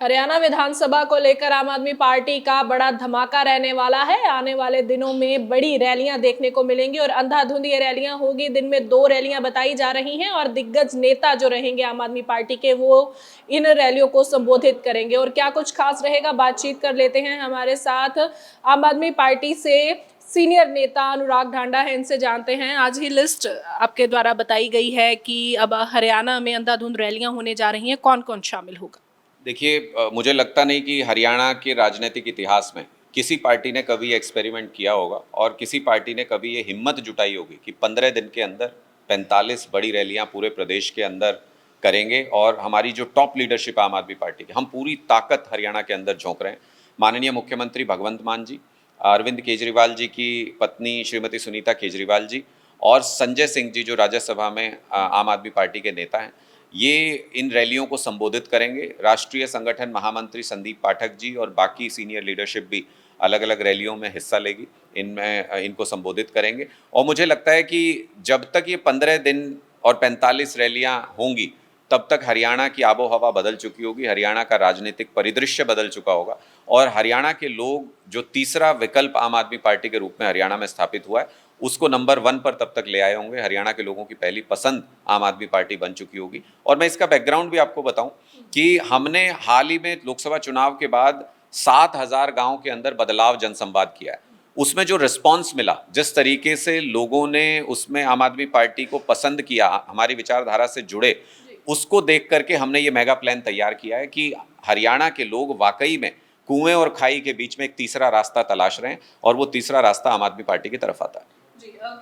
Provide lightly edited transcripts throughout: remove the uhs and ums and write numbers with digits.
हरियाणा विधानसभा को लेकर आम आदमी पार्टी का बड़ा धमाका रहने वाला है। आने वाले दिनों में बड़ी रैलियां देखने को मिलेंगी और अंधाधुंध ये रैलियां होगी। दिन में 2 रैलियां बताई जा रही हैं और दिग्गज नेता जो रहेंगे आम आदमी पार्टी के, वो इन रैलियों को संबोधित करेंगे। और क्या कुछ खास रहेगा, बातचीत कर लेते हैं। हमारे साथ आम आदमी पार्टी से सीनियर नेता अनुराग ढांडा है, इनसे जानते हैं। आज ही लिस्ट आपके द्वारा बताई गई है कि अब हरियाणा में अंधाधुंध रैलियां होने जा रही हैं, कौन कौन शामिल होगा? देखिए, मुझे लगता नहीं कि हरियाणा के राजनीतिक इतिहास में किसी पार्टी ने कभी एक्सपेरिमेंट किया होगा और किसी पार्टी ने कभी ये हिम्मत जुटाई होगी कि 15 दिन के अंदर 45 बड़ी रैलियां पूरे प्रदेश के अंदर करेंगे। और हमारी जो टॉप लीडरशिप आम आदमी पार्टी की, हम पूरी ताकत हरियाणा के अंदर झोंक रहे हैं। माननीय मुख्यमंत्री भगवंत मान जी, अरविंद केजरीवाल जी की पत्नी श्रीमती सुनीता केजरीवाल जी और संजय सिंह जी जो राज्यसभा में आम आदमी पार्टी के नेता हैं, ये इन रैलियों को संबोधित करेंगे। राष्ट्रीय संगठन महामंत्री संदीप पाठक जी और बाकी सीनियर लीडरशिप भी अलग अलग रैलियों में हिस्सा लेगी, इनमें इनको संबोधित करेंगे। और मुझे लगता है कि जब तक ये 15 दिन और 45 रैलियां होंगी तब तक हरियाणा की आबो हवा बदल चुकी होगी, हरियाणा का राजनीतिक परिदृश्य बदल चुका होगा और हरियाणा के लोग जो तीसरा विकल्प आम आदमी पार्टी के रूप में हरियाणा में स्थापित हुआ है उसको नंबर 1 पर तब तक ले आए होंगे। हरियाणा के लोगों की पहली पसंद आम आदमी पार्टी बन चुकी होगी। और मैं इसका बैकग्राउंड भी आपको बताऊं कि हमने हाल ही में लोकसभा चुनाव के बाद 7,000 गांव के अंदर बदलाव जनसंवाद किया है। उसमें जो रिस्पांस मिला, जिस तरीके से लोगों ने उसमें आम आदमी पार्टी को पसंद किया, हमारी विचारधारा से जुड़े, उसको देख करके हमने ये मेगा प्लान तैयार किया है कि हरियाणा के लोग वाकई में कुएं और खाई के बीच में एक तीसरा रास्ता तलाश रहे हैं और वो तीसरा रास्ता आम आदमी पार्टी की तरफ आता है।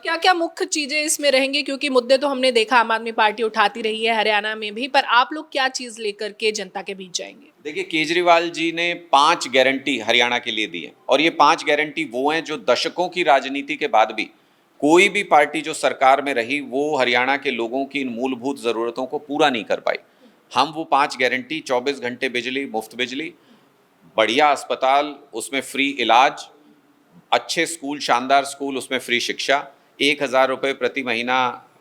क्या क्या मुख्य चीजें इसमें रहेंगी, क्योंकि मुद्दे तो हमने देखा आम आदमी पार्टी उठाती रही है हरियाणा में भी, पर आप लोग क्या चीज लेकर के जनता के बीच जाएंगे? देखिए, केजरीवाल जी ने 5 गारंटी हरियाणा के लिए दी है और ये 5 गारंटी वो हैं जो दशकों की राजनीति के बाद भी कोई भी पार्टी जो सरकार में रही वो हरियाणा के लोगों की इन मूलभूत ज़रूरतों को पूरा नहीं कर पाई। हम वो 5 गारंटी, 24 घंटे बिजली, मुफ्त बिजली, बढ़िया अस्पताल, उसमें फ्री इलाज, अच्छे स्कूल, शानदार स्कूल, उसमें फ्री शिक्षा, 1,000 रुपये प्रति महीना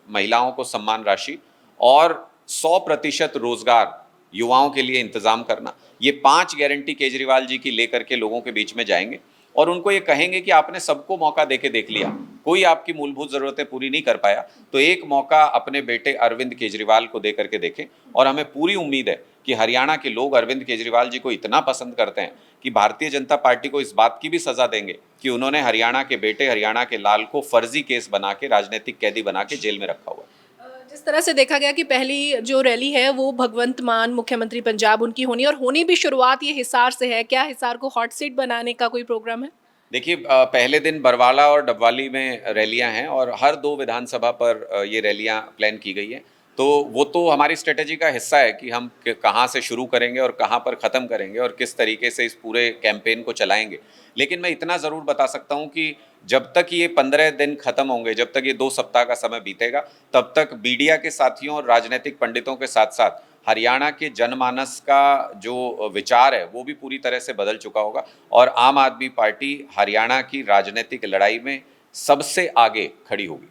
महिलाओं को सम्मान राशि और 100% रोजगार युवाओं के लिए इंतजाम करना, ये 5 गारंटी केजरीवाल जी की लेकर के लोगों के बीच में जाएंगे और उनको ये कहेंगे कि आपने सबको मौका देके देख लिया, कोई आपकी मूलभूत ज़रूरतें पूरी नहीं कर पाया, तो एक मौका अपने बेटे अरविंद केजरीवाल को दे करके देखें। और हमें पूरी उम्मीद है कि हरियाणा के लोग अरविंद केजरीवाल जी को इतना पसंद करते हैं कि भारतीय जनता पार्टी को इस बात की भी सज़ा देंगे कि उन्होंने हरियाणा के बेटे, हरियाणा के लाल को फर्जी केस बना के, राजनीतिक कैदी बना के जेल में रखा हुआ है। जिस तरह से देखा गया कि पहली जो रैली है वो भगवंत मान मुख्यमंत्री पंजाब उनकी होनी, और होनी भी शुरुआत ये हिसार से है। क्या हिसार को हॉट सीट बनाने का कोई प्रोग्राम है? देखिए, पहले दिन बरवाला और डबवाली में रैलियां हैं और हर 2 विधानसभा पर ये रैलियां प्लान की गई हैं। तो वो तो हमारी स्ट्रेटजी का हिस्सा है कि हम कहाँ से शुरू करेंगे और कहाँ पर ख़त्म करेंगे और किस तरीके से इस पूरे कैंपेन को चलाएंगे। लेकिन मैं इतना ज़रूर बता सकता हूँ कि जब तक ये 15 दिन ख़त्म होंगे, जब तक ये 2 सप्ताह का समय बीतेगा, तब तक मीडिया के साथियों और राजनीतिक पंडितों के साथ साथ हरियाणा के जनमानस का जो विचार है वो भी पूरी तरह से बदल चुका होगा और आम आदमी पार्टी हरियाणा की राजनीतिक लड़ाई में सबसे आगे खड़ी होगी।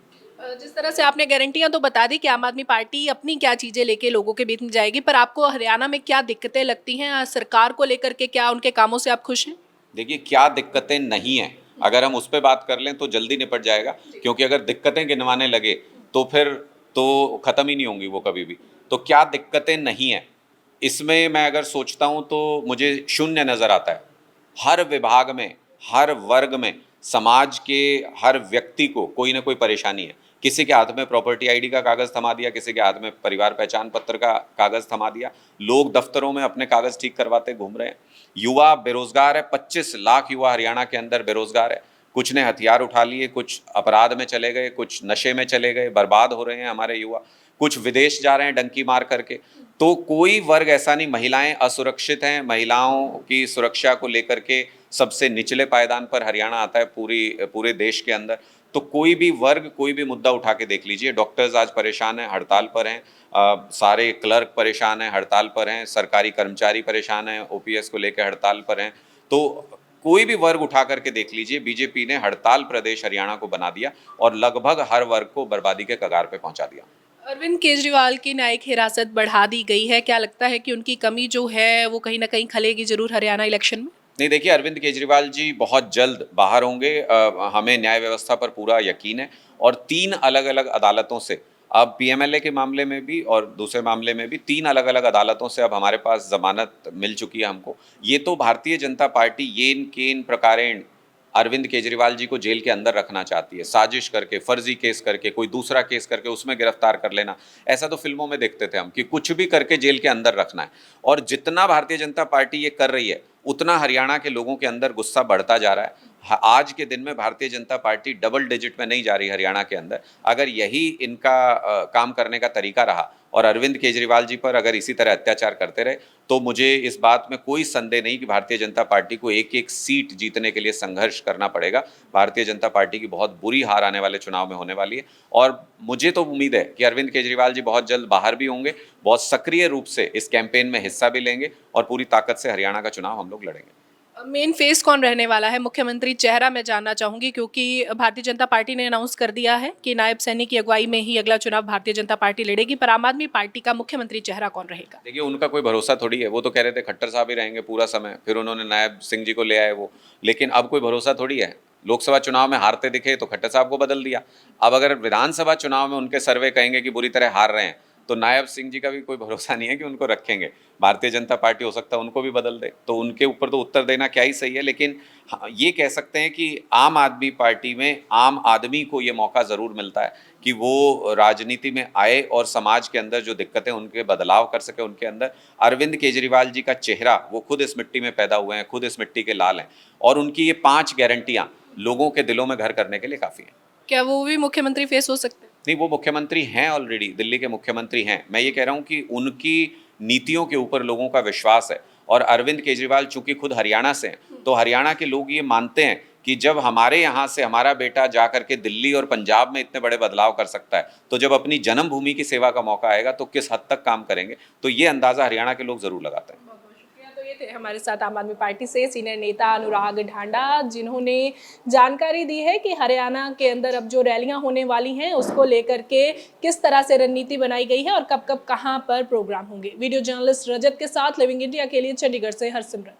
जिस तरह से आपने गारंटियां तो बता दी कि आम आदमी पार्टी अपनी क्या चीजें लेके लोगों के बीच में जाएगी, पर आपको हरियाणा में क्या दिक्कतें लगती हैं सरकार को लेकर के? क्या उनके कामों से आप खुश हैं? देखिए, क्या दिक्कतें नहीं हैं, अगर हम उस पर बात कर लें तो जल्दी निपट जाएगा, क्योंकि अगर दिक्कतें गिनवाने लगे तो फिर तो ख़त्म ही नहीं होंगी वो कभी भी। तो क्या दिक्कतें नहीं हैं, इसमें मैं अगर सोचता हूँ तो मुझे शून्य नज़र आता है। हर विभाग में, हर वर्ग में, समाज के हर व्यक्ति को कोई ना कोई परेशानी है। किसी के हाथ में प्रॉपर्टी आईडी का कागज़ थमा दिया, किसी के हाथ में परिवार पहचान पत्र का कागज़ थमा दिया, लोग दफ्तरों में अपने कागज़ ठीक करवाते घूम रहे हैं। युवा बेरोजगार है, 25 लाख युवा हरियाणा के अंदर बेरोजगार है। कुछ ने हथियार उठा लिए, कुछ अपराध में चले गए, कुछ नशे में चले गए, बर्बाद हो रहे हैं हमारे युवा, कुछ विदेश जा रहे हैं डंकी मार करके। तो कोई वर्ग ऐसा नहीं, महिलाएं असुरक्षित हैं, महिलाओं की सुरक्षा को लेकर के सबसे निचले पायदान पर हरियाणा आता है पूरे देश के अंदर। तो कोई भी वर्ग, कोई भी मुद्दा उठा के देख लीजिए, डॉक्टर्स आज परेशान हैं, हड़ताल पर हैं, सारे क्लर्क परेशान हैं, हड़ताल पर हैं, सरकारी कर्मचारी परेशान हैं, ओपीएस को लेकर हड़ताल पर हैं। तो कोई भी वर्ग उठा करके देख लीजिए, बीजेपी ने हड़ताल प्रदेश हरियाणा को बना दिया और लगभग हर वर्ग को बर्बादी के कगार पे पहुंचा दिया। अरविंद केजरीवाल की न्यायिक हिरासत बढ़ा दी गई है। क्या लगता है कि उनकी कमी जो है वो कहीं न कहीं खलेगी ज़रूर हरियाणा इलेक्शन में? नहीं देखिए, अरविंद केजरीवाल जी बहुत जल्द बाहर होंगे। हमें न्याय व्यवस्था पर पूरा यकीन है और 3 अलग-अलग अदालतों से अब पीएमएलए के मामले में भी और दूसरे मामले में भी 3 अलग-अलग अदालतों से अब हमारे पास ज़मानत मिल चुकी है हमको। ये तो भारतीय जनता पार्टी येन केन प्रकारेण अरविंद केजरीवाल जी को जेल के अंदर रखना चाहती है, साजिश करके, फर्जी केस करके, कोई दूसरा केस करके उसमें गिरफ्तार कर लेना। ऐसा तो फिल्मों में देखते थे हम कि कुछ भी करके जेल के अंदर रखना है। और जितना भारतीय जनता पार्टी ये कर रही है, उतना हरियाणा के लोगों के अंदर गुस्सा बढ़ता जा रहा है। आज के दिन में Bharatiya Janata party double digit में नहीं जा रही हरियाणा के अंदर। अगर यही इनका काम करने का तरीका रहा और अरविंद केजरीवाल जी पर अगर इसी तरह अत्याचार करते रहे, तो मुझे इस बात में कोई संदेह नहीं कि भारतीय जनता पार्टी को एक-एक सीट जीतने के लिए संघर्ष करना पड़ेगा। भारतीय जनता पार्टी की बहुत बुरी हार आने वाले चुनाव में होने वाली है और मुझे तो उम्मीद है कि अरविंद केजरीवाल जी बहुत जल्द बाहर भी होंगे, बहुत सक्रिय रूप से इस कैंपेन में हिस्सा भी लेंगे और पूरी ताकत से हरियाणा का चुनाव हम लोग लड़ेंगे। मेन फेस कौन रहने वाला है? मुख्यमंत्री चेहरा मैं जानना चाहूँगी क्योंकि भारतीय जनता पार्टी ने अनाउंस कर दिया है कि नायब सैनी की अगुवाई में ही अगला चुनाव भारतीय जनता पार्टी लड़ेगी, पर आम आदमी पार्टी का मुख्यमंत्री चेहरा कौन रहेगा? देखिए, उनका कोई भरोसा थोड़ी है। वो तो कह रहे थे खट्टर साहब ही रहेंगे पूरा समय, फिर उन्होंने नायब सिंह जी को ले आए वो। लेकिन अब कोई भरोसा थोड़ी है। लोकसभा चुनाव में हारते दिखे तो खट्टर साहब को बदल दिया। अब अगर विधानसभा चुनाव में उनके सर्वे कहेंगे कि बुरी तरह हार रहे हैं, तो नायब सिंह जी का भी कोई भरोसा नहीं है कि उनको रखेंगे। भारतीय जनता पार्टी हो सकता है उनको भी बदल दे, तो उनके ऊपर तो उत्तर देना क्या ही सही है। लेकिन हाँ, ये कह सकते हैं कि आम आदमी पार्टी में आम आदमी को ये मौका ज़रूर मिलता है कि वो राजनीति में आए और समाज के अंदर जो दिक्कतें उनके बदलाव कर सके उनके अंदर। अरविंद केजरीवाल जी का चेहरा, वो खुद इस मिट्टी में पैदा हुए हैं, खुद इस मिट्टी के लाल हैं और उनकी ये 5 गारंटियाँ लोगों के दिलों में घर करने के लिए काफ़ी हैं। क्या वो भी मुख्यमंत्री फेस हो सकते हैं? नहीं, वो मुख्यमंत्री हैं ऑलरेडी, दिल्ली के मुख्यमंत्री हैं। मैं ये कह रहा हूँ कि उनकी नीतियों के ऊपर लोगों का विश्वास है और अरविंद केजरीवाल चूँकि खुद हरियाणा से हैं, तो हरियाणा के लोग ये मानते हैं कि जब हमारे यहाँ से हमारा बेटा जा कर के दिल्ली और पंजाब में इतने बड़े बदलाव कर सकता है, तो जब अपनी जन्मभूमि की सेवा का मौका आएगा, तो किस हद तक काम करेंगे। तो ये अंदाज़ा हरियाणा के लोग ज़रूर लगाते हैं। बहुत बहुत शुक्रिया। तो ये थे हमारे साथ आम आदमी पार्टी से सीनियर नेता अनुराग ढांडा, जिन्होंने जानकारी दी है कि हरियाणा के अंदर अब जो रैलियां होने वाली हैं उसको लेकर के किस तरह से रणनीति बनाई गई है और कब कब कहां पर प्रोग्राम होंगे। वीडियो जर्नलिस्ट रजत के साथ लिविंग इंडिया के लिए चंडीगढ़ से हरसिमरत।